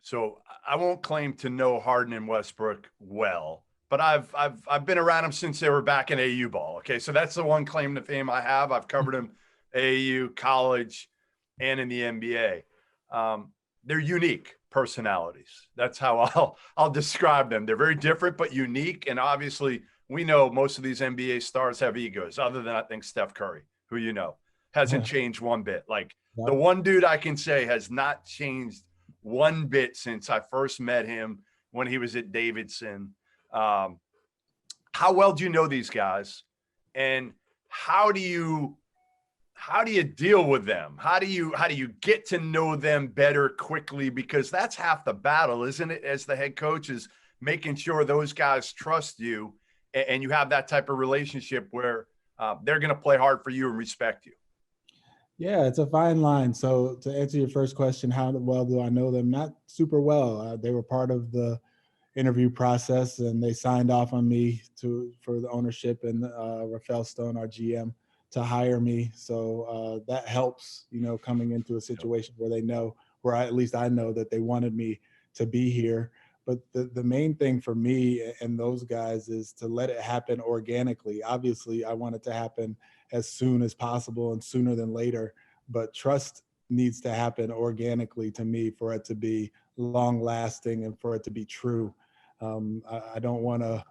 So I won't claim to know Harden and Westbrook well, but I've been around them since they were back in AU ball. Okay, so that's the one claim to fame I have. I've covered them AU, college, and in the NBA. They're unique personalities. That's how I'll describe them. They're very different but unique, and obviously we know most of these NBA stars have egos. Other than I think Steph Curry, who hasn't changed one bit. Like the one dude I can say has not changed one bit since I first met him when he was at Davidson. How well do you know these guys, and how do you deal with them? How do you get to know them better quickly? Because that's half the battle, isn't it? As the head coach, is making sure those guys trust you and you have that type of relationship where they're going to play hard for you and respect you. Yeah, it's a fine line. So to answer your first question, how well do I know them? Not super well. They were part of the interview process, and they signed off on me for the ownership and Rafael Stone, our GM, to hire me. So that helps, coming into a situation where they know, at least I know that they wanted me to be here. But the main thing for me and those guys is to let it happen organically. Obviously, I want it to happen as soon as possible and sooner than later, but trust needs to happen organically to me for it to be long lasting and for it to be true. I don't want to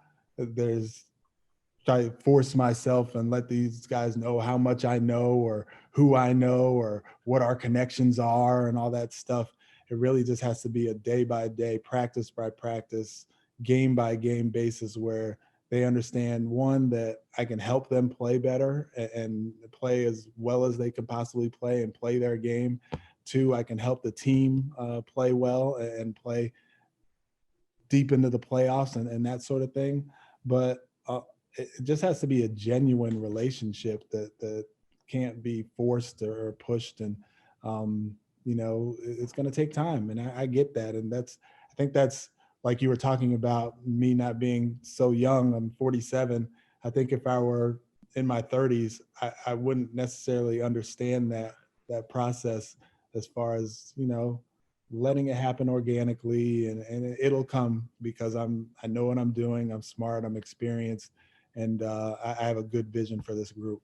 try to force myself and let these guys know how much I know or who I know or what our connections are and all that stuff. It really just has to be a day by day, practice by practice, game by game basis where they understand, one, that I can help them play better and play as well as they can possibly play and play their game. Two, I can help the team play well and play deep into the playoffs and that sort of thing. But it just has to be a genuine relationship that can't be forced or pushed. And, it's going to take time. And I get that. And I think that's, like you were talking about me not being so young. I'm 47. I think if I were in my 30s, I wouldn't necessarily understand that process as far as, letting it happen organically, and it'll come because I know what I'm doing. I'm smart, I'm experienced, and I have a good vision for this group.